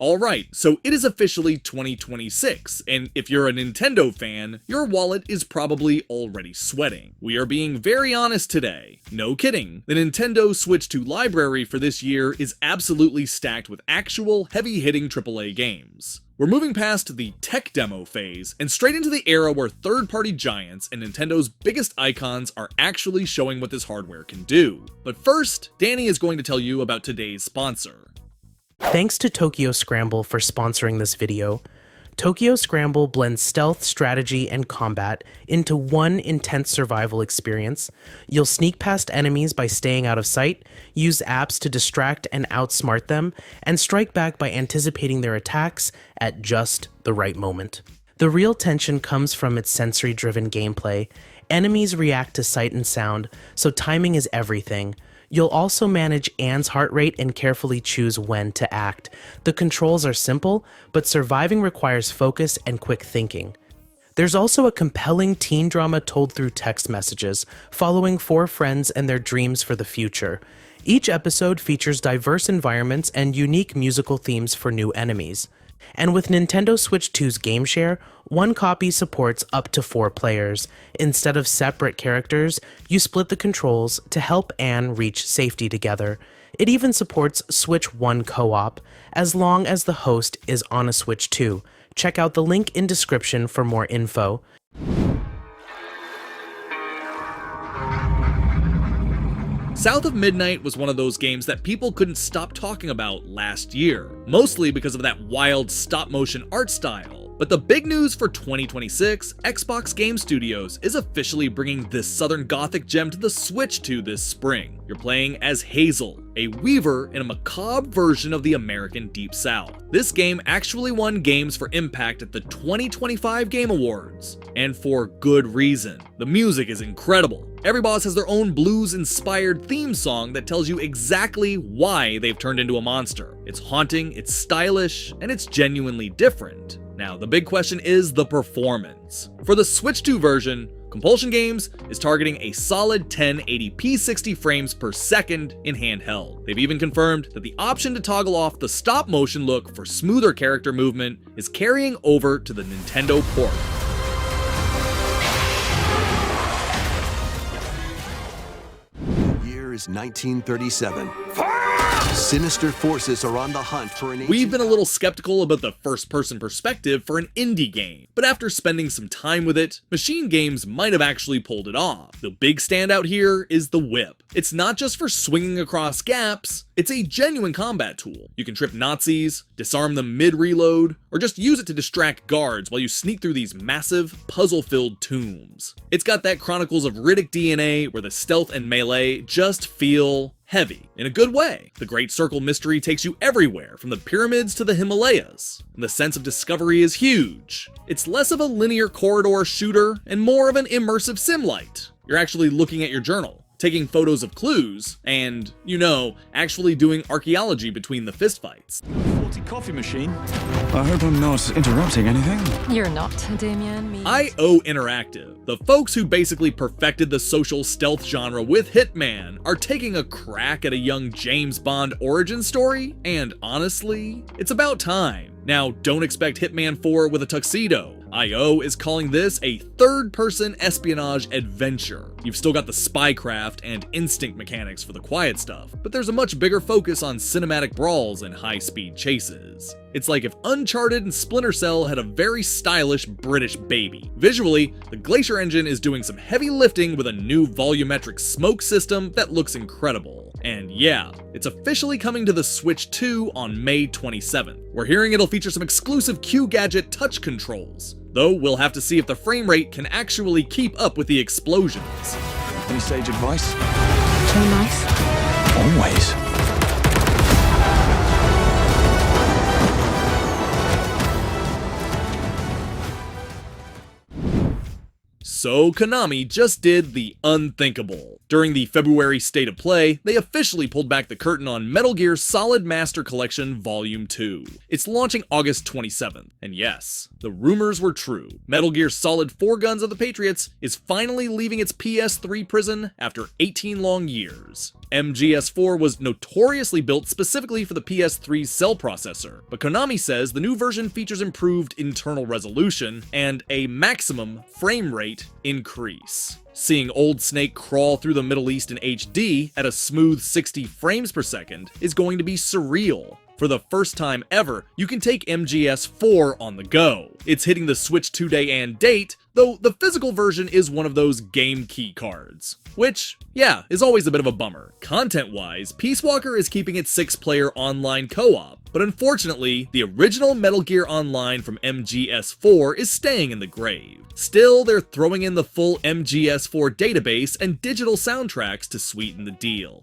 Alright, so it is officially 2026, and if you're a Nintendo fan, your wallet is probably already sweating. We are being very honest today. No kidding, the Nintendo Switch 2 library for this year is absolutely stacked with actual, heavy-hitting AAA games. We're moving past the tech demo phase and straight into the era where third-party giants and Nintendo's biggest icons are actually showing what this hardware can do. But first, Danny is going to tell you about today's sponsor. Thanks to Tokyo Scramble for sponsoring this video. Tokyo Scramble blends stealth, strategy, and combat into one intense survival experience. You'll sneak past enemies by staying out of sight, use apps to distract and outsmart them, and strike back by anticipating their attacks at just the right moment. The real tension comes from its sensory-driven gameplay. Enemies react to sight and sound, so timing is everything. You'll also manage Anne's heart rate and carefully choose when to act. The controls are simple, but surviving requires focus and quick thinking. There's also a compelling teen drama told through text messages, following 4 friends and their dreams for the future. Each episode features diverse environments and unique musical themes for new enemies. And with Nintendo Switch 2's Game Share, one copy supports up to 4 players. Instead of separate characters, you split the controls to help Anne reach safety together. It even supports Switch 1 co-op, as long as the host is on a Switch 2. Check out the link in description for more info. South of Midnight was one of those games that people couldn't stop talking about last year, mostly because of that wild stop-motion art style. But the big news for 2026, Xbox Game Studios is officially bringing this Southern Gothic gem to the Switch 2 this spring. You're playing as Hazel, a weaver in a macabre version of the American Deep South. This game actually won Games for Impact at the 2025 Game Awards, and for good reason. The music is incredible. Every boss has their own blues-inspired theme song that tells you exactly why they've turned into a monster. It's haunting, it's stylish, and it's genuinely different. Now, the big question is the performance. For the Switch 2 version, Compulsion Games is targeting a solid 1080p 60 frames per second in handheld. They've even confirmed that the option to toggle off the stop motion look for smoother character movement is carrying over to the Nintendo port. The year is 1937. Sinister forces are on the hunt for an We've been a little skeptical about the first-person perspective for an indie game, but after spending some time with it, Machine Games might have actually pulled it off. The big standout here is the whip. It's not just for swinging across gaps, it's a genuine combat tool. You can trip Nazis, disarm them mid-reload, or just use it to distract guards while you sneak through these massive, puzzle-filled tombs. It's got that Chronicles of Riddick DNA where the stealth and melee just feel heavy, in a good way. The Great Circle mystery takes you everywhere, from the pyramids to the Himalayas, and the sense of discovery is huge. It's less of a linear corridor shooter and more of an immersive sim-light. You're actually looking at your journal, taking photos of clues, and, you know, actually doing archaeology between the fistfights. Faulty coffee machine. I hope I'm not interrupting anything. You're not, Damien. R.E.V.O. Interactive, the folks who basically perfected the social stealth genre with Hitman, are taking a crack at a young James Bond origin story, and honestly, it's about time. Now, don't expect Hitman 4 with a tuxedo. R.E.V.O. is calling this a third-person espionage adventure. You've still got the spycraft and instinct mechanics for the quiet stuff, but there's a much bigger focus on cinematic brawls and high-speed chases. It's like if Uncharted and Splinter Cell had a very stylish British baby. Visually, the Glacier engine is doing some heavy lifting with a new volumetric smoke system that looks incredible. And yeah, it's officially coming to the Switch 2 on May 27th. We're hearing it'll feature some exclusive Q-Gadget touch controls, though we'll have to see if the frame rate can actually keep up with the explosions. Any sage advice? Play nice. Always. So Konami just did the unthinkable. During the February State of Play, they officially pulled back the curtain on Metal Gear Solid Master Collection Volume 2. It's launching August 27th, and yes, the rumors were true. Metal Gear Solid 4 Guns of the Patriots is finally leaving its PS3 prison after 18 long years. MGS4 was notoriously built specifically for the PS3's cell processor, but Konami says the new version features improved internal resolution and a maximum frame rate increase. Seeing Old Snake crawl through the Middle East in HD at a smooth 60 frames per second is going to be surreal. For the first time ever, you can take MGS4 on the go. It's hitting the Switch 2-day and date, though the physical version is one of those game key cards. Which, yeah, is always a bit of a bummer. Content-wise, Peace Walker is keeping its 6-player online co-op, but unfortunately, the original Metal Gear Online from MGS4 is staying in the grave. Still, they're throwing in the full MGS4 database and digital soundtracks to sweeten the deal.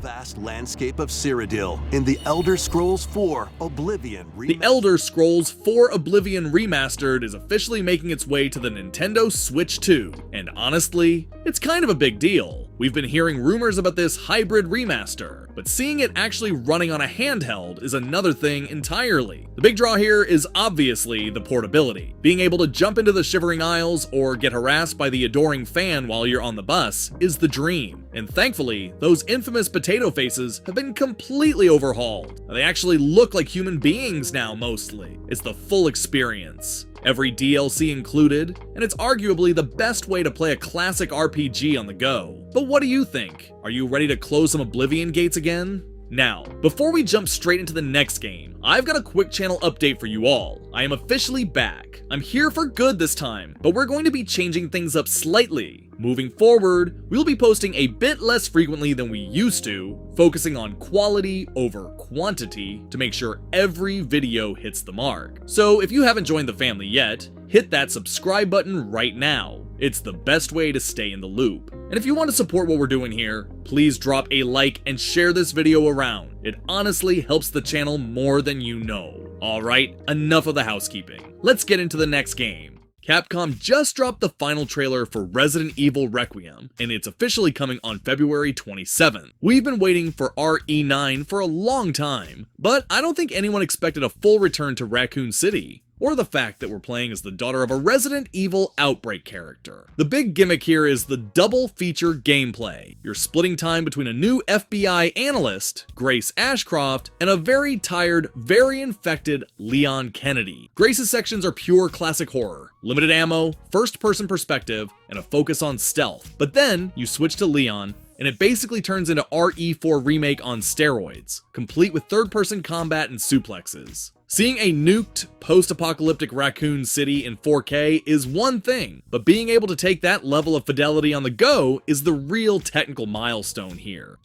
Vast landscape of Cyrodiil in the Elder Scrolls IV Oblivion Remastered. The Elder Scrolls IV Oblivion Remastered is officially making its way to the Nintendo Switch 2, and honestly, it's kind of a big deal. We've been hearing rumors about this hybrid remaster, but seeing it actually running on a handheld is another thing entirely. The big draw here is obviously the portability. Being able to jump into the Shivering Isles or get harassed by the adoring fan while you're on the bus is the dream, and thankfully, those infamous potato faces have been completely overhauled. They actually look like human beings now mostly. It's the full experience. Every DLC included, and it's arguably the best way to play a classic RPG on the go. But what do you think? Are you ready to close some Oblivion gates again? Now, before we jump straight into the next game, I've got a quick channel update for you all. I am officially back. I'm here for good this time, but we're going to be changing things up slightly. Moving forward, we'll be posting a bit less frequently than we used to, focusing on quality over quantity to make sure every video hits the mark. So if you haven't joined the family yet, hit that subscribe button right now. It's the best way to stay in the loop. And if you want to support what we're doing here, please drop a like and share this video around. It honestly helps the channel more than you know. Alright, enough of the housekeeping. Let's get into the next game. Capcom just dropped the final trailer for Resident Evil Requiem, and it's officially coming on February 27th. We've been waiting for RE9 for a long time, but I don't think anyone expected a full return to Raccoon City, or the fact that we're playing as the daughter of a Resident Evil Outbreak character. The big gimmick here is the double feature gameplay. You're splitting time between a new FBI analyst, Grace Ashcroft, and a very tired, very infected Leon Kennedy. Grace's sections are pure classic horror. Limited ammo, first-person perspective, and a focus on stealth. But then, you switch to Leon, and it basically turns into RE4 Remake on steroids, complete with third-person combat and suplexes. Seeing a nuked, post-apocalyptic Raccoon City in 4K is one thing, but being able to take that level of fidelity on the go is the real technical milestone here.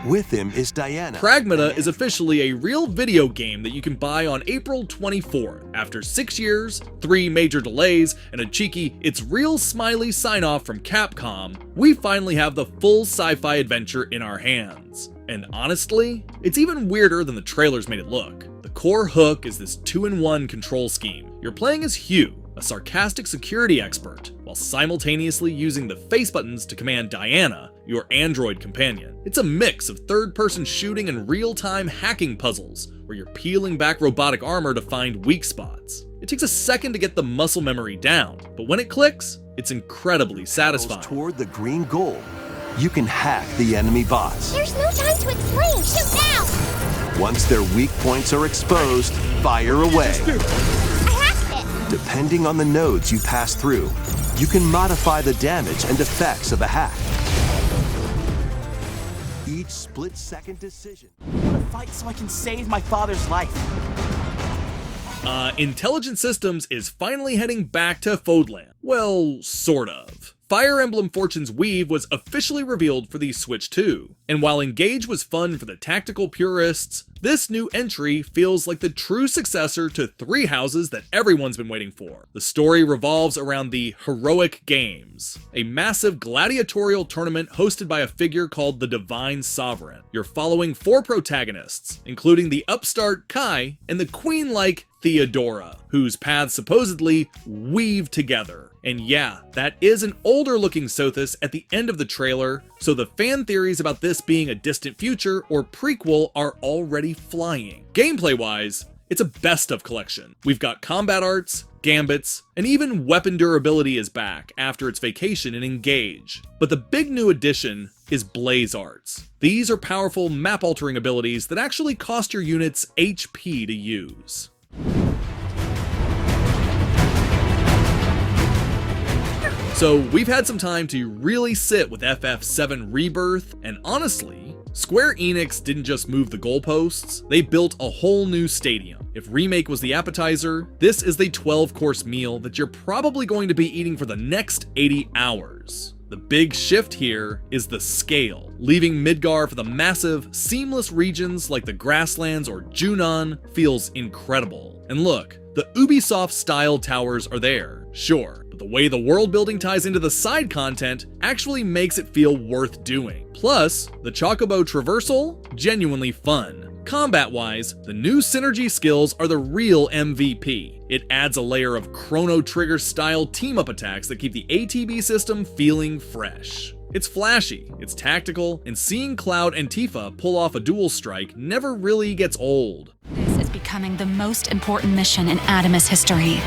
With him is Diana. Pragmata is officially a real video game that you can buy on April 24th. After 6 years, 3 major delays, and a cheeky "it's real" smiley sign-off from Capcom, we finally have the full sci-fi adventure in our hands. And honestly, it's even weirder than the trailers made it look. The core hook is this 2-in-1 control scheme. You're playing as Hugh, a sarcastic security expert, while simultaneously using the face buttons to command Diana, your android companion. It's a mix of third-person shooting and real-time hacking puzzles, where you're peeling back robotic armor to find weak spots. It takes a second to get the muscle memory down, but when it clicks, it's incredibly satisfying. Toward the green goal, you can hack the enemy bots. There's no time to explain. Shoot now! Once their weak points are exposed, fire away. I hacked it! Depending on the nodes you pass through, you can modify the damage and effects of a hack. Each split-second decision. I want to fight so I can save my father's life. Intelligent Systems is finally heading back to Fodland. Well, sort of. Fire Emblem Fortune's Weave was officially revealed for the Switch 2, and while Engage was fun for the tactical purists, this new entry feels like the true successor to Three Houses that everyone's been waiting for. The story revolves around the Heroic Games, a massive gladiatorial tournament hosted by a figure called the Divine Sovereign. You're following 4 protagonists, including the upstart Kai and the queen-like Theodora, whose paths supposedly weave together. And yeah, that is an older looking Sothis at the end of the trailer, so the fan theories about this being a distant future or prequel are already flying. Gameplay wise, It's a best of collection. We've got combat arts, gambits, and even weapon durability is back after its vacation in Engage. But the big new addition is Blaze Arts. These are powerful map-altering abilities that actually cost your units HP to use. So we've had some time to really sit with FF7 Rebirth, and honestly, Square Enix didn't just move the goalposts, they built a whole new stadium. If Remake was the appetizer, this is the 12-course meal that you're probably going to be eating for the next 80 hours. The big shift here is the scale, leaving Midgar for the massive, seamless regions like the Grasslands or Junon feels incredible. And look, the Ubisoft-style towers are there, sure, but the way the world building ties into the side content actually makes it feel worth doing. Plus, the Chocobo traversal, genuinely fun. Combat-wise, the new synergy skills are the real MVP. It adds a layer of Chrono Trigger-style team-up attacks that keep the ATB system feeling fresh. It's flashy, it's tactical, and seeing Cloud and Tifa pull off a dual strike never really gets old. This is becoming the most important mission in Adamus history.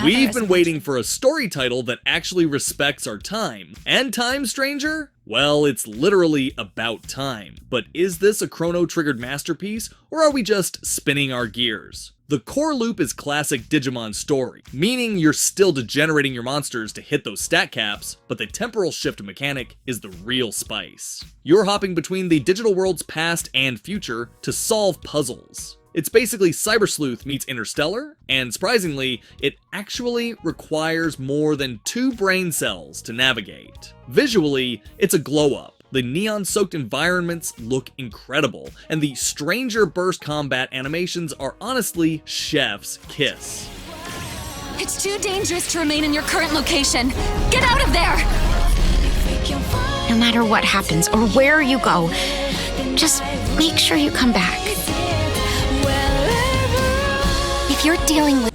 We've been waiting for a story title that actually respects our time. And Time Stranger? Well, it's literally about time. But is this a chrono-triggered masterpiece, or are we just spinning our gears? The core loop is classic Digimon story, meaning you're still degenerating your monsters to hit those stat caps, but the temporal shift mechanic is the real spice. You're hopping between the digital world's past and future to solve puzzles. It's basically Cyber Sleuth meets Interstellar, and surprisingly, it actually requires more than 2 brain cells to navigate. Visually, it's a glow-up. The neon-soaked environments look incredible, and the Stranger Burst combat animations are honestly chef's kiss. It's too dangerous to remain in your current location. Get out of there! No matter what happens or where you go, just make sure you come back. If you're dealing with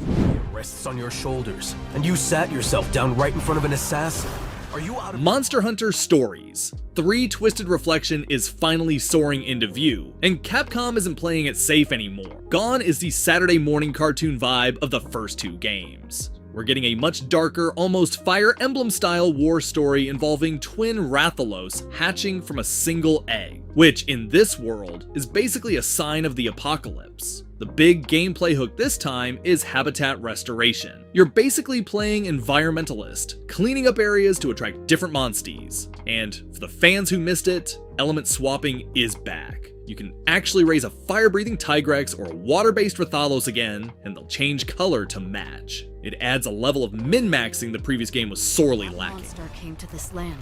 rests on your shoulders, and you sat yourself down right in front of an assassin. Are you out of Monster Hunter Stories. 3 Twisted Reflection is finally soaring into view, and Capcom isn't playing it safe anymore. Gone is the Saturday morning cartoon vibe of the first 2 games. We're getting a much darker, almost Fire Emblem-style war story involving twin Rathalos hatching from a single egg, which in this world is basically a sign of the apocalypse. The big gameplay hook this time is habitat restoration. You're basically playing environmentalist, cleaning up areas to attract different monsties. And for the fans who missed it, element swapping is back. You can actually raise a fire-breathing Tigrex or a water-based Rathalos again, and they'll change color to match. It adds a level of min-maxing the previous game was sorely lacking. Monster came to this land.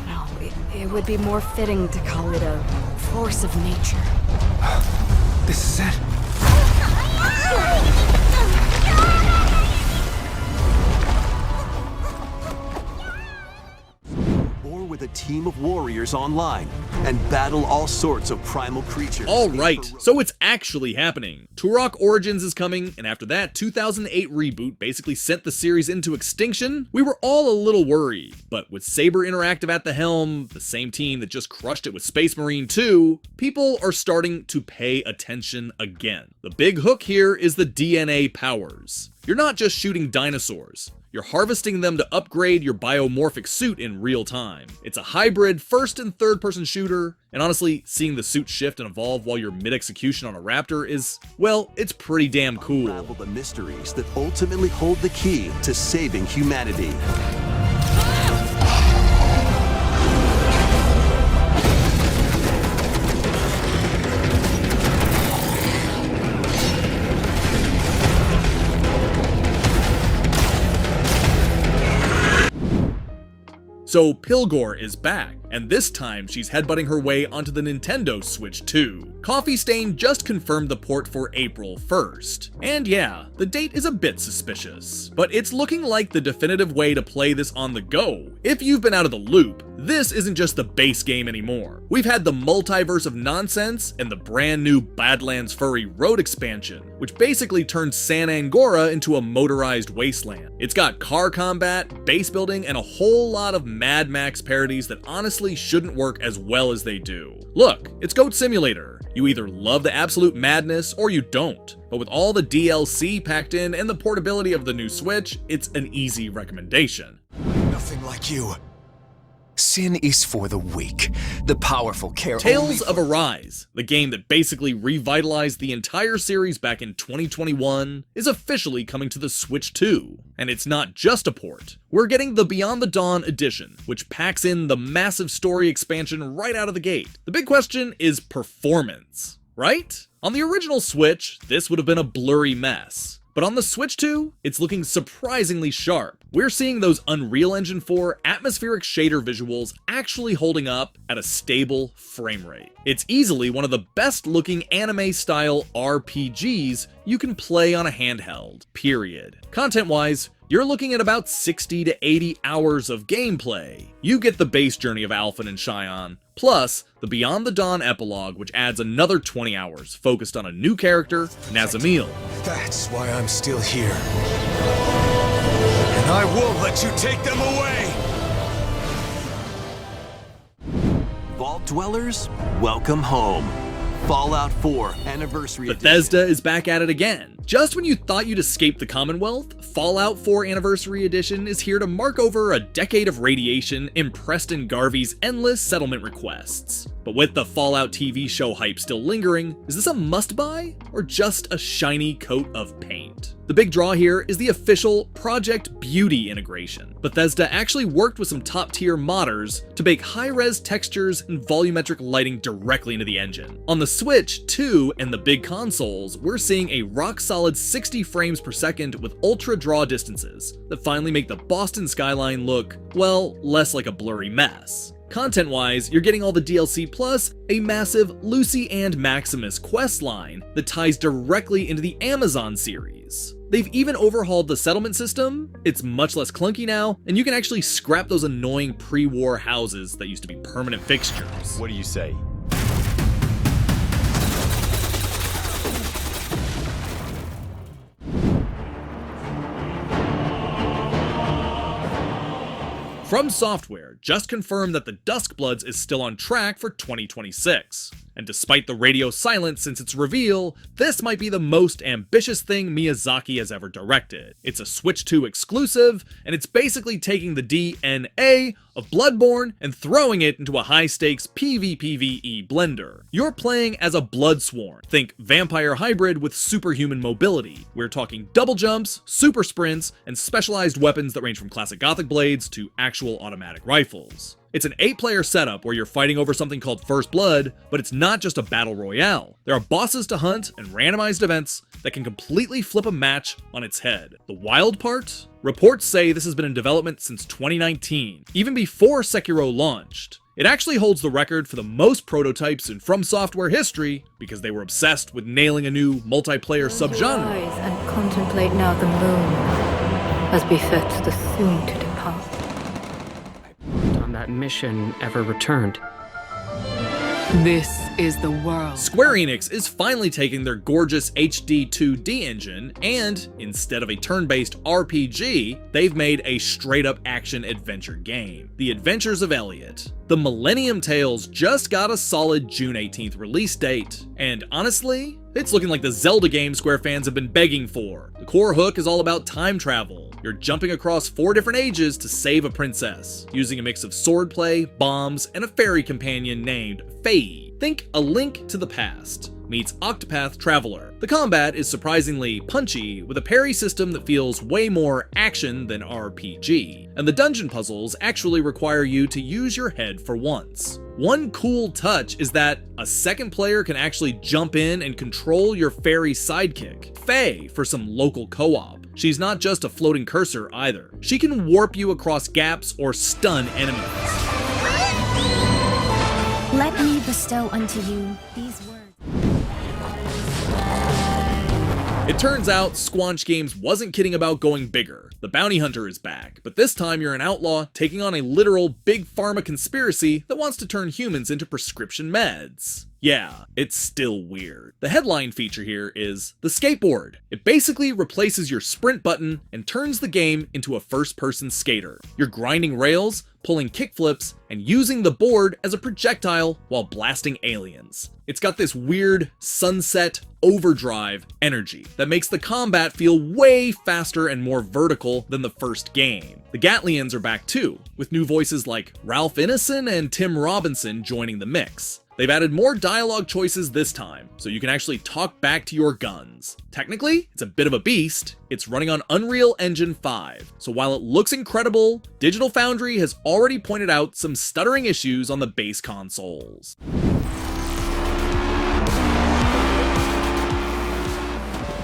No, it would be more fitting to call it a force of nature. This is it. Or with a team of warriors online and battle all sorts of primal creatures. Alright, so it's actually happening. Turok Origins is coming, and after that 2008 reboot basically sent the series into extinction, we were all a little worried. But with Saber Interactive at the helm, the same team that just crushed it with Space Marine 2, people are starting to pay attention again. The big hook here is the DNA powers. You're not just shooting dinosaurs. You're harvesting them to upgrade your biomorphic suit in real time. It's a hybrid first and third person shooter, and honestly, seeing the suit shift and evolve while you're mid-execution on a raptor is, well, it's pretty damn cool. Unravel the mysteries that ultimately hold the key to saving humanity. So Pilgor is back, and this time she's headbutting her way onto the Nintendo Switch 2. Coffee Stain just confirmed the port for April 1st. And yeah, the date is a bit suspicious, but it's looking like the definitive way to play this on the go. If you've been out of the loop, this isn't just the base game anymore. We've had the multiverse of nonsense and the brand new Badlands Furry Road expansion, which basically turns San Angora into a motorized wasteland. It's got car combat, base building, and a whole lot of Mad Max parodies that honestly shouldn't work as well as they do. Look, it's Goat Simulator. You either love the absolute madness or you don't. But with all the DLC packed in and the portability of the new Switch, it's an easy recommendation. Nothing like you. Sin is for the weak. The powerful care Tales of Arise, the game that basically revitalized the entire series back in 2021, is officially coming to the Switch 2. And it's not just a port. We're getting the Beyond the Dawn edition, which packs in the massive story expansion right out of the gate. The big question is performance, right? On the original Switch, this would have been a blurry mess. But on the Switch 2, it's looking surprisingly sharp. We're seeing those Unreal Engine 4 atmospheric shader visuals actually holding up at a stable frame rate. It's easily one of the best looking anime-style RPGs you can play on a handheld, period. Content-wise, you're looking at about 60 to 80 hours of gameplay. You get the base journey of Alphen and Cheyenne, plus the Beyond the Dawn epilogue, which adds another 20 hours focused on a new character, Nazamil. That's why I'm still here. And I won't let you take them away! Vault Dwellers, welcome home. Fallout 4 Anniversary Bethesda is back at it again. Just when you thought you'd escaped the Commonwealth, Fallout 4 Anniversary Edition is here to mark over a decade of radiation in Preston Garvey's endless settlement requests. But with the Fallout TV show hype still lingering, is this a must-buy or just a shiny coat of paint? The big draw here is the official Project Beauty integration. Bethesda actually worked with some top-tier modders to bake high-res textures and volumetric lighting directly into the engine. On the Switch 2 and the big consoles, we're seeing a rock-solid 60 frames per second with ultra draw distances that finally make the Boston skyline look, well, less like a blurry mess. Content-wise, you're getting all the DLC plus a massive Lucy and Maximus questline that ties directly into the Amazon series. They've even overhauled the settlement system, it's much less clunky now, and you can actually scrap those annoying pre-war houses that used to be permanent fixtures. What do you say? From Software just confirmed that the Duskbloods is still on track for 2026. And despite the radio silence since its reveal, this might be the most ambitious thing Miyazaki has ever directed. It's a Switch 2 exclusive, and it's basically taking the DNA of Bloodborne and throwing it into a high-stakes PvPvE blender. You're playing as a Bloodsworn. Think vampire hybrid with superhuman mobility. We're talking double jumps, super sprints, and specialized weapons that range from classic Gothic blades to actual automatic rifles. It's an 8-player setup where you're fighting over something called First Blood, but it's not just a battle royale. There are bosses to hunt and randomized events that can completely flip a match on its head. The wild part? Reports say this has been in development since 2019, even before Sekiro launched. It actually holds the record for the most prototypes in From Software history because they were obsessed with nailing a new multiplayer subgenre. Rise and contemplate now the moon, as befits the soon to depart. On that mission ever returned. This is the world. Square Enix is finally taking their gorgeous HD 2D engine and, instead of a turn-based RPG, they've made a straight-up action-adventure game. The Adventures of Elliot. The Millennium Tales just got a solid June 18th release date, and honestly, it's looking like the Zelda game Square fans have been begging for. The core hook is all about time travel. You're jumping across 4 different ages to save a princess, using a mix of swordplay, bombs, and a fairy companion named Faye. Think A Link to the Past meets Octopath Traveler. The combat is surprisingly punchy, with a parry system that feels way more action than RPG, and the dungeon puzzles actually require you to use your head for once. One cool touch is that a second player can actually jump in and control your fairy sidekick, Faye, for some local co-op. She's not just a floating cursor either. She can warp you across gaps or stun enemies. Let me bestow unto you these words. It turns out Squanch Games wasn't kidding about going bigger. The Bounty Hunter is back, but this time you're an outlaw taking on a literal big pharma conspiracy that wants to turn humans into prescription meds. Yeah, it's still weird. The headline feature here is the skateboard. It basically replaces your sprint button and turns the game into a first-person skater. You're grinding rails, pulling kickflips, and using the board as a projectile while blasting aliens. It's got this weird sunset overdrive energy that makes the combat feel way faster and more vertical than the first game. The Gatlians are back too, with new voices like Ralph Ineson and Tim Robinson joining the mix. They've added more dialogue choices this time, so you can actually talk back to your guns. Technically, it's a bit of a beast. It's running on Unreal Engine 5, so while it looks incredible, Digital Foundry has already pointed out some stuttering issues on the base consoles.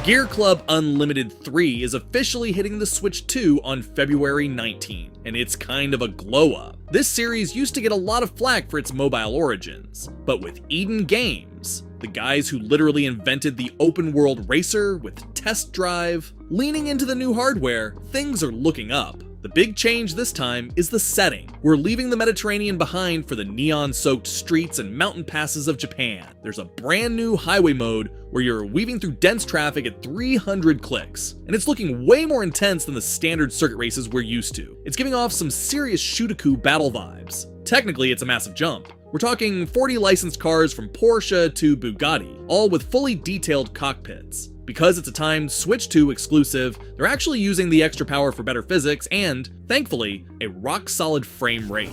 Gear.Club Unlimited 3 is officially hitting the Switch 2 on February 19, and it's kind of a glow-up. This series used to get a lot of flack for its mobile origins, but with Eden Games, the guys who literally invented the open-world racer with Test Drive, leaning into the new hardware, things are looking up. The big change this time is the setting. We're leaving the Mediterranean behind for the neon-soaked streets and mountain passes of Japan. There's a brand new highway mode where you're weaving through dense traffic at 300 clicks, and it's looking way more intense than the standard circuit races we're used to. It's giving off some serious Shudaku battle vibes. Technically, it's a massive jump. We're talking 40 licensed cars from Porsche to Bugatti, all with fully detailed cockpits. Because it's a timed Switch 2 exclusive, they're actually using the extra power for better physics and, thankfully, a rock-solid frame rate.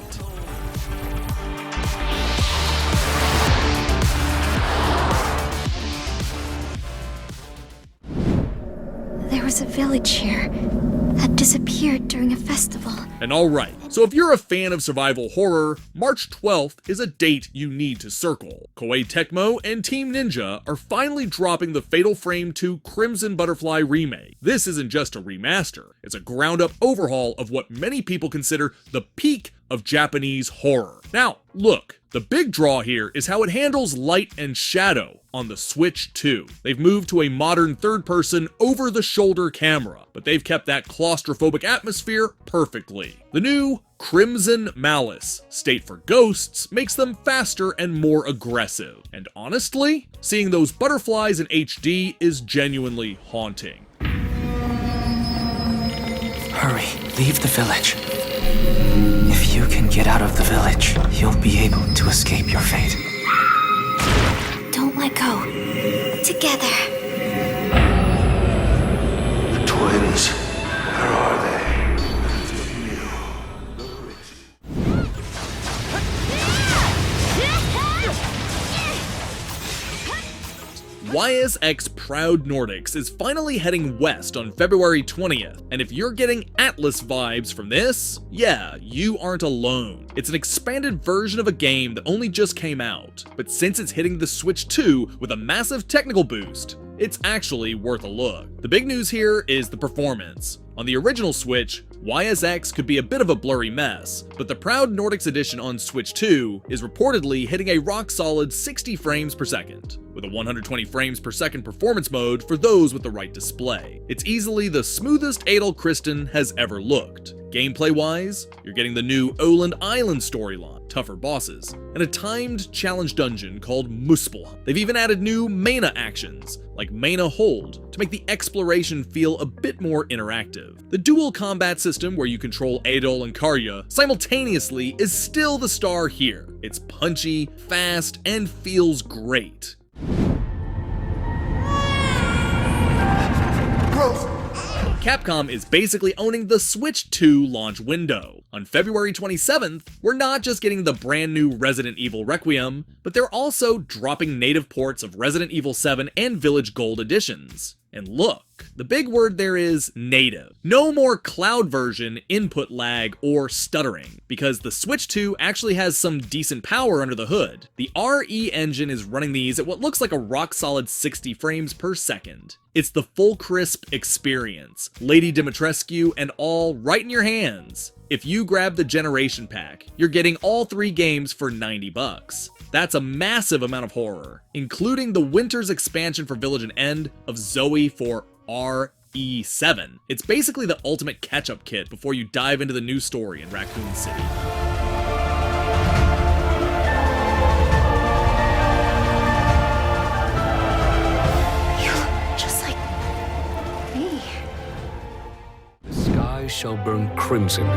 There was a village here that disappeared during a festival. And alright, so if you're a fan of survival horror, March 12th is a date you need to circle. Koei Tecmo and Team Ninja are finally dropping the Fatal Frame 2 Crimson Butterfly remake. This isn't just a remaster, it's a ground-up overhaul of what many people consider the peak of Japanese horror. Now, look, the big draw here is how it handles light and shadow on the Switch 2. They've moved to a modern third-person, over-the-shoulder camera, but they've kept that claustrophobic atmosphere perfectly. The new Crimson Malice state for ghosts makes them faster and more aggressive. And honestly, seeing those butterflies in HD is genuinely haunting. Hurry, leave the village. If you can get out of the village, you'll be able to escape your fate. Don't let go. Together. The twins, where are they? YSX Proud Nordics is finally heading west on February 20th, and if you're getting Atlas vibes from this, yeah, you aren't alone. It's an expanded version of a game that only just came out, but since it's hitting the Switch 2 with a massive technical boost, it's actually worth a look. The big news here is the performance. On the original Switch, YSX could be a bit of a blurry mess, but the Proud Nordics edition on Switch 2 is reportedly hitting a rock-solid 60 frames per second, with a 120 frames per second performance mode for those with the right display. It's easily the smoothest Adel Kristen has ever looked. Gameplay-wise, you're getting the new Oland Island storyline, tougher bosses, and a timed challenge dungeon called Muspel. They've even added new Mana actions, like Mana Hold, to make the exploration feel a bit more interactive. The dual combat system where you control Adol and Karya simultaneously is still the star here. It's punchy, fast, and feels great. Capcom is basically owning the Switch 2 launch window. On February 27th, we're not just getting the brand new Resident Evil Requiem, but they're also dropping native ports of Resident Evil 7 and Village Gold editions. And look, the big word there is native. No more cloud version, input lag, or stuttering, because the Switch 2 actually has some decent power under the hood. The R.E.V. engine is running these at what looks like a rock-solid 60 frames per second. It's the full crisp experience, Lady Dimitrescu and all right in your hands. If you grab the Generation Pack, you're getting all 3 games for $90. That's a massive amount of horror, including the Winter's expansion for Village and End of Zoe for RE7. It's basically the ultimate catch-up kit before you dive into the new story in Raccoon City. shall burn crimson,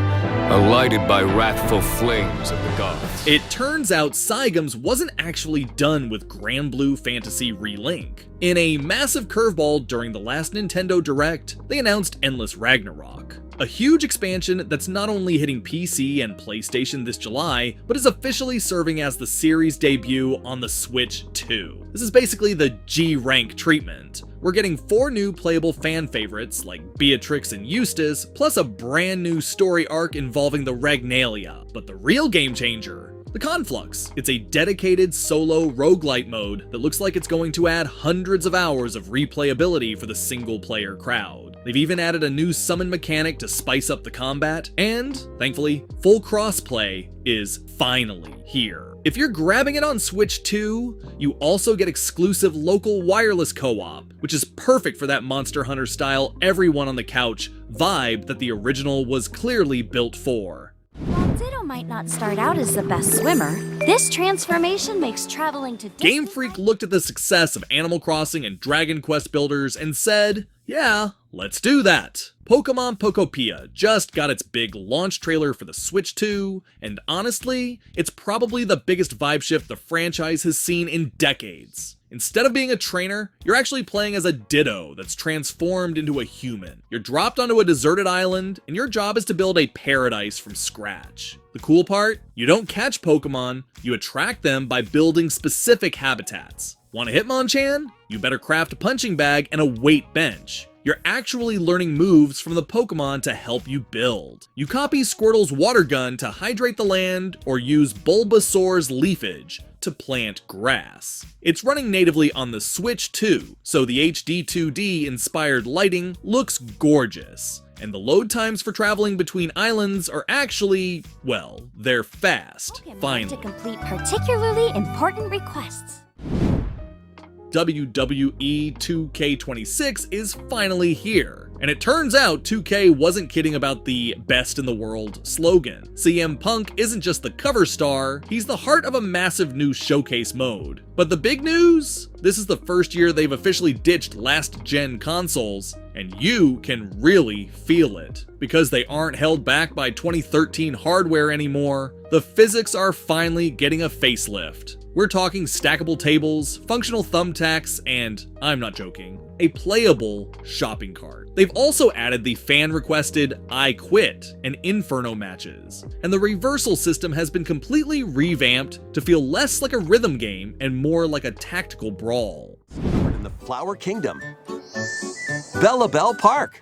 lighted by wrathful flames of the gods. It turns out Cygames wasn't actually done with Granblue Fantasy Relink. In a massive curveball during the last Nintendo Direct, they announced Endless Ragnarok, a huge expansion that's not only hitting PC and PlayStation this July, but is officially serving as the series debut on the Switch 2. This is basically the G-rank treatment. We're getting 4 new playable fan favorites like Beatrix and Eustace, plus a brand new story arc involving the Ragnalia. But the real game changer, the Conflux. It's a dedicated solo roguelite mode that looks like it's going to add hundreds of hours of replayability for the single-player crowd. They've even added a new summon mechanic to spice up the combat, and, thankfully, full crossplay is finally here. If you're grabbing it on Switch 2, you also get exclusive local wireless co-op, which is perfect for that Monster Hunter style everyone on the couch vibe that the original was clearly built for. While Ditto might not start out as the best swimmer, this transformation makes traveling to Game Freak looked at the success of Animal Crossing and Dragon Quest builders and said, yeah, let's do that. Pokemon Pokopia just got its big launch trailer for the Switch 2, and honestly, it's probably the biggest vibe shift the franchise has seen in decades. Instead of being a trainer, you're actually playing as a Ditto that's transformed into a human. You're dropped onto a deserted island, and your job is to build a paradise from scratch. The cool part? You don't catch Pokemon, you attract them by building specific habitats. Want a Hitmonchan? You better craft a punching bag and a weight bench. You're actually learning moves from the Pokemon to help you build. You copy Squirtle's water gun to hydrate the land, or use Bulbasaur's leafage to plant grass. It's running natively on the Switch 2, so the HD 2D inspired lighting looks gorgeous. And the load times for traveling between islands are actually, well, they're fast, finally. to complete particularly important requests. WWE 2K26 is finally here. And it turns out 2K wasn't kidding about the best in the world slogan. CM Punk isn't just the cover star, he's the heart of a massive new showcase mode. But the big news? This is the first year they've officially ditched last-gen consoles, and you can really feel it. Because they aren't held back by 2013 hardware anymore, the physics are finally getting a facelift. We're talking stackable tables, functional thumbtacks, and, I'm not joking, a playable shopping cart. They've also added the fan-requested I Quit and Inferno matches, and the reversal system has been completely revamped to feel less like a rhythm game and more like a tactical brawl. In the Flower Kingdom, Bella Bell Park.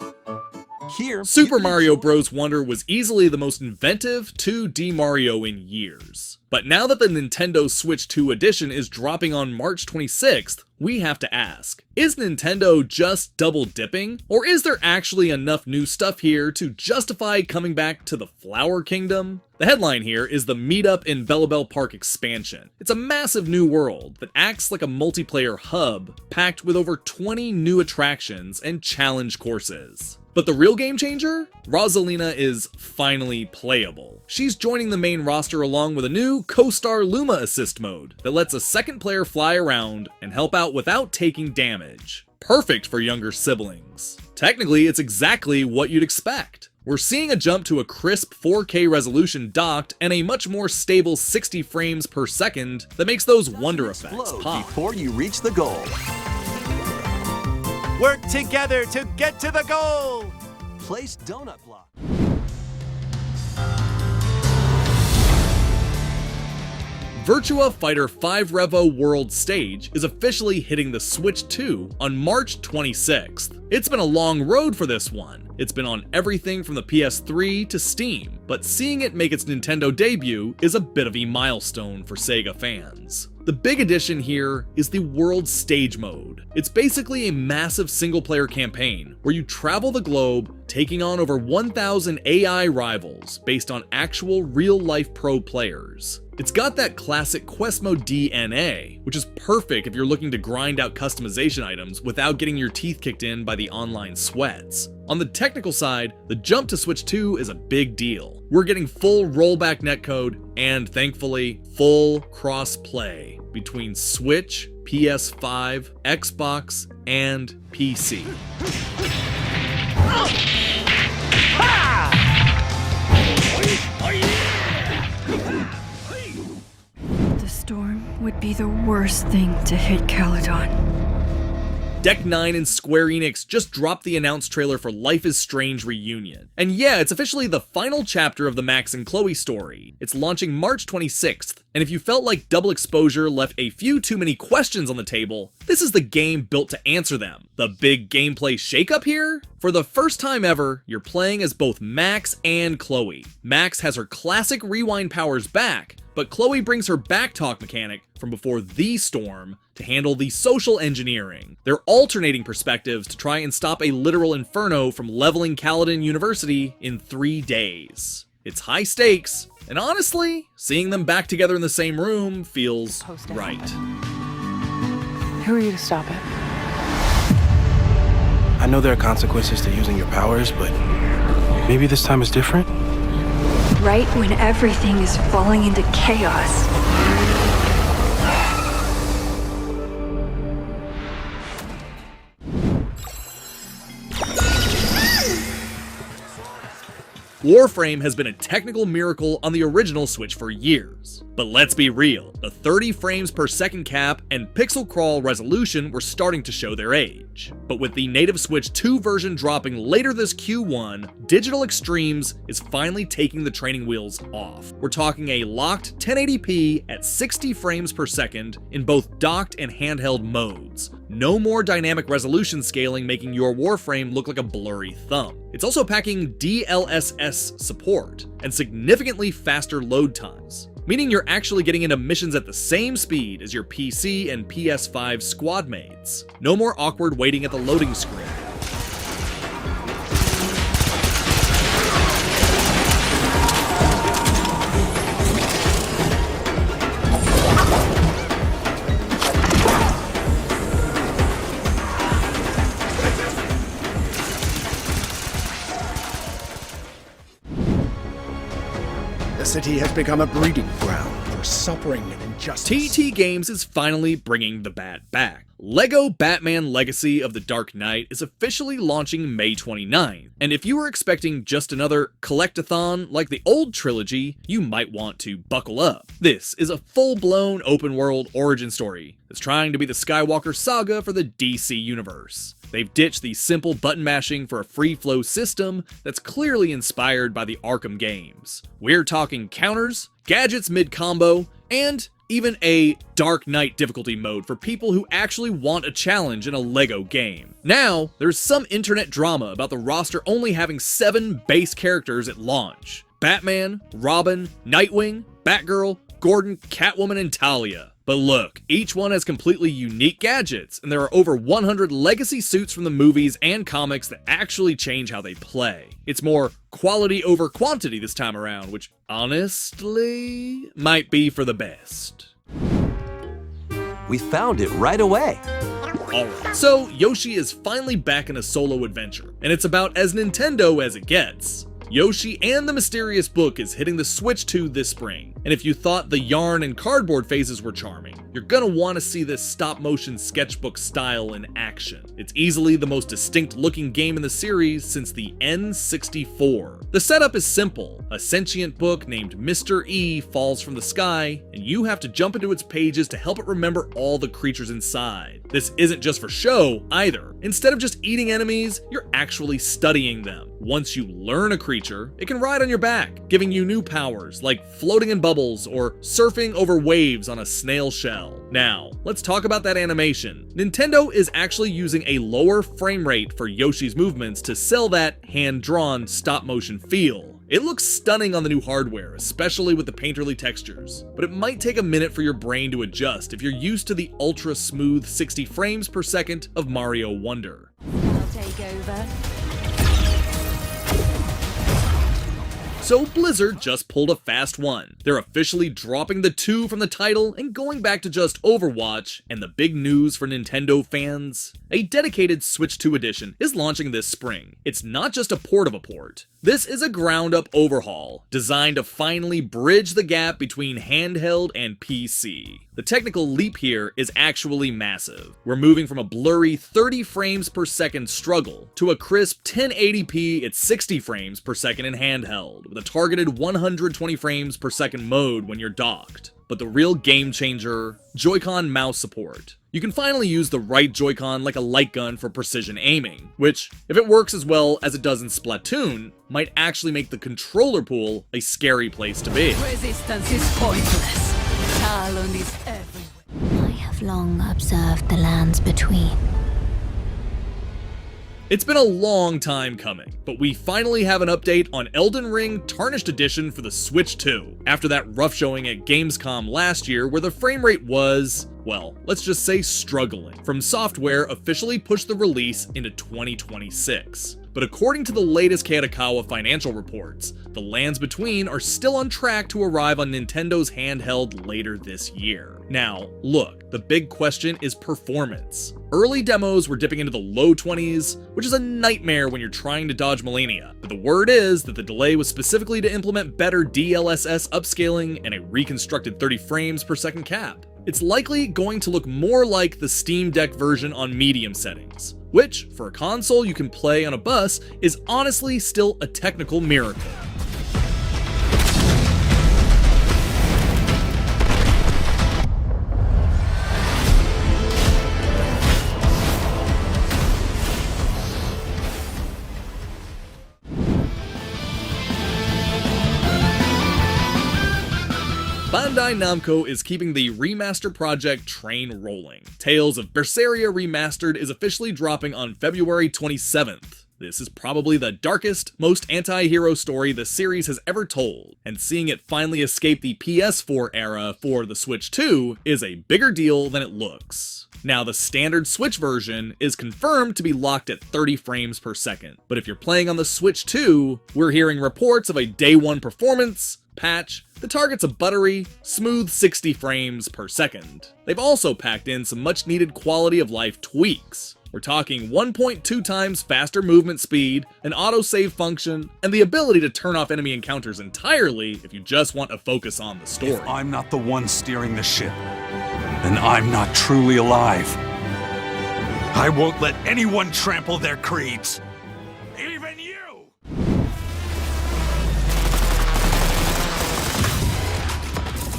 Here, Super Mario Bros. Wonder was easily the most inventive 2D Mario in years. But now that the Nintendo Switch 2 edition is dropping on March 26th, we have to ask, is Nintendo just double dipping? Or is there actually enough new stuff here to justify coming back to the Flower Kingdom? The headline here is the Meetup in Bella Bell Park expansion. It's a massive new world that acts like a multiplayer hub, packed with over 20 new attractions and challenge courses. But the real game changer? Rosalina is finally playable. She's joining the main roster along with a new Co-Star Luma Assist mode that lets a second player fly around and help out without taking damage. Perfect for younger siblings. Technically, it's exactly what you'd expect. We're seeing a jump to a crisp 4K resolution docked and a much more stable 60 frames per second that makes those wonder effects pop. Before you reach the goal. Work together to get to the goal! Place donut block. Virtua Fighter 5 R.E.V.O. World Stage is officially hitting the Switch 2 on March 26th. It's been a long road for this one. It's been on everything from the PS3 to Steam, but seeing it make its Nintendo debut is a bit of a milestone for Sega fans. The big addition here is the World Stage mode. It's basically a massive single-player campaign where you travel the globe, taking on over 1,000 AI rivals based on actual real-life pro players. It's got that classic quest mode DNA, which is perfect if you're looking to grind out customization items without getting your teeth kicked in by the online sweats. On the technical side, the jump to Switch 2 is a big deal. We're getting full rollback netcode and, thankfully, full cross-play between Switch, PS5, Xbox, and PC. would be the worst thing to hit Caledon. Deck 9 and Square Enix just dropped the announced trailer for Life is Strange Reunion. And yeah, it's officially the final chapter of the Max and Chloe story. It's launching March 26th, and if you felt like Double Exposure left a few too many questions on the table, this is the game built to answer them. The big gameplay shakeup here? For the first time ever, you're playing as both Max and Chloe. Max has her classic rewind powers back, but Chloe brings her backtalk mechanic from before the storm to handle the social engineering. They're alternating perspectives to try and stop a literal inferno from leveling Caledon University in 3 days. It's high stakes, and honestly, seeing them back together in the same room feels right. Who are you to stop it? I know there are consequences to using your powers, but maybe this time is different? Right when everything is falling into chaos. Warframe has been a technical miracle on the original Switch for years. But let's be real, the 30 frames per second cap and pixel crawl resolution were starting to show their age. But with the native Switch 2 version dropping later this Q1, Digital Extremes is finally taking the training wheels off. We're talking a locked 1080p at 60 frames per second in both docked and handheld modes. No more dynamic resolution scaling making your Warframe look like a blurry thumb. It's also packing DLSS support and significantly faster load times, meaning you're actually getting into missions at the same speed as your PC and PS5 squad mates. No more awkward waiting at the loading screen. The city has become a breeding ground for suffering and injustice. TT Games is finally bringing the bat back. LEGO Batman Legacy of the Dark Knight is officially launching May 29th, and if you were expecting just another collectathon like the old trilogy, you might want to buckle up. This is a full-blown open-world origin story that's trying to be the Skywalker saga for the DC universe. They've ditched the simple button mashing for a free flow system that's clearly inspired by the Arkham games. We're talking counters, gadgets mid-combo, and even a Dark Knight difficulty mode for people who actually want a challenge in a LEGO game. Now, there's some internet drama about the roster only having 7 base characters at launch: Batman, Robin, Nightwing, Batgirl, Gordon, Catwoman, and Talia. But look, each one has completely unique gadgets, and there are over 100 legacy suits from the movies and comics that actually change how they play. It's more quality over quantity this time around, which honestly might be for the best. We found it right away. Alright, so Yoshi is finally back in a solo adventure, and it's about as Nintendo as it gets. Yoshi and the Mysterious Book is hitting the Switch 2 this spring, and if you thought the yarn and cardboard phases were charming, you're gonna want to see this stop-motion sketchbook style in action. It's easily the most distinct looking game in the series since the N64. The setup is simple. A sentient book named Mr. E falls from the sky, and you have to jump into its pages to help it remember all the creatures inside. This isn't just for show either. Instead of just eating enemies, you're actually studying them. Once you learn a creature, it can ride on your back, giving you new powers like floating in bubbles or surfing over waves on a snail shell. Now, let's talk about that animation. Nintendo is actually using a lower frame rate for Yoshi's movements to sell that hand-drawn stop-motion feel. It looks stunning on the new hardware, especially with the painterly textures, but it might take a minute for your brain to adjust if you're used to the ultra-smooth 60 frames per second of Mario Wonder. I'll take over. So Blizzard just pulled a fast one. They're officially dropping the 2 from the title and going back to just Overwatch, and the big news for Nintendo fans? A dedicated Switch 2 edition is launching this spring. It's not just a port of a port. This is a ground-up overhaul, designed to finally bridge the gap between handheld and PC. The technical leap here is actually massive. We're moving from a blurry 30 frames per second struggle to a crisp 1080p at 60 frames per second in handheld, with a targeted 120 frames per second mode when you're docked. But the real game changer, Joy-Con mouse support. You can finally use the right Joy-Con like a light gun for precision aiming, which, if it works as well as it does in Splatoon, might actually make the controller pool a scary place to be. Resistance is pointless. Talon is everywhere. I have long observed the lands between. It's been a long time coming, but we finally have an update on Elden Ring Tarnished Edition for the Switch 2, after that rough showing at Gamescom last year where the frame rate was, well, let's just say struggling. From Software officially pushed the release into 2026. But according to the latest Kadokawa financial reports, the lands between are still on track to arrive on Nintendo's handheld later this year. Now, look, the big question is performance. Early demos were dipping into the low 20s, which is a nightmare when you're trying to dodge Millennia, but the word is that the delay was specifically to implement better DLSS upscaling and a reconstructed 30 frames per second cap. It's likely going to look more like the Steam Deck version on medium settings, which, for a console you can play on a bus, is honestly still a technical miracle. Bandai Namco is keeping the remaster project train rolling. Tales of Berseria Remastered is officially dropping on February 27th. This is probably the darkest, most anti-hero story the series has ever told, and seeing it finally escape the PS4 era for the Switch 2 is a bigger deal than it looks. Now, the standard Switch version is confirmed to be locked at 30 frames per second, but if you're playing on the Switch 2, we're hearing reports of a day one performance patch that targets a buttery, smooth 60 frames per second. They've also packed in some much needed quality of life tweaks. We're talking 1.2 times faster movement speed, an autosave function, and the ability to turn off enemy encounters entirely if you just want to focus on the story. If I'm not the one steering the ship, then I'm not truly alive. I won't let anyone trample their creeds. Even you!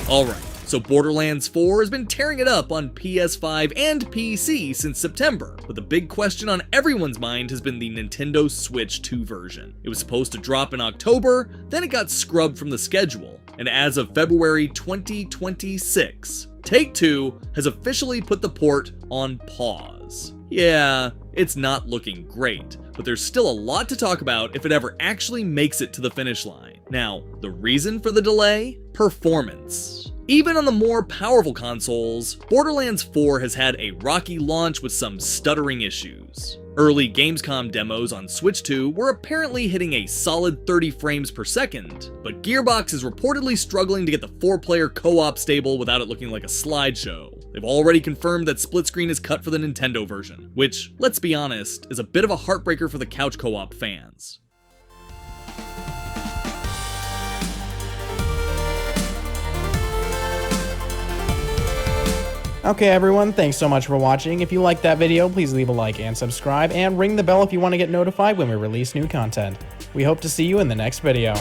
Alright, so Borderlands 4 has been tearing it up on PS5 and PC since September, but the big question on everyone's mind has been the Nintendo Switch 2 version. It was supposed to drop in October, then it got scrubbed from the schedule, and as of February 2026, Take-Two has officially put the port on pause. Yeah, it's not looking great, but there's still a lot to talk about if it ever actually makes it to the finish line. Now, the reason for the delay? Performance. Even on the more powerful consoles, Borderlands 4 has had a rocky launch with some stuttering issues. Early Gamescom demos on Switch 2 were apparently hitting a solid 30 frames per second, but Gearbox is reportedly struggling to get the 4-player co-op stable without it looking like a slideshow. They've already confirmed that split screen is cut for the Nintendo version, which, let's be honest, is a bit of a heartbreaker for the couch co-op fans. Okay everyone, thanks so much for watching. If you liked that video, please leave a like and subscribe, and ring the bell if you want to get notified when we release new content. We hope to see you in the next video.